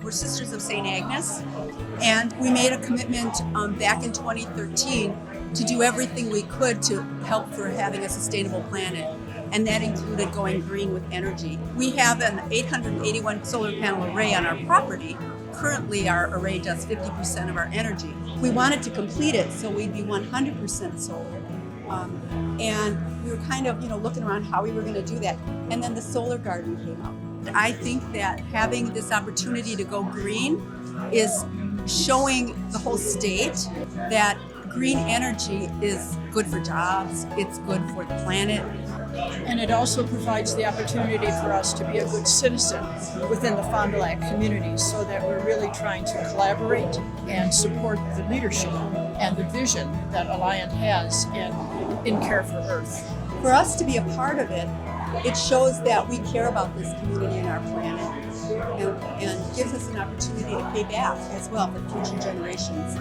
we're Sisters of St Agnes, and we made a commitment back in 2013 to do everything we could to help for having a sustainable planet, and that included going green with energy. We have an 881 solar panel array on our property. Currently, our array does 50% of our energy. We wanted to complete it so we'd be 100% solar. And we were kind of, looking around how we were going to do that. And then the solar garden came up. I think that having this opportunity to go green is showing the whole state that green energy is good for jobs, it's good for the planet. And it also provides the opportunity for us to be a good citizen within the Fond du Lac community, so that we're really trying to collaborate and support the leadership and the vision that Alliant has in Care for Earth. For us to be a part of it, it shows that we care about this community and our planet, and gives us an opportunity to pay back as well for future generations.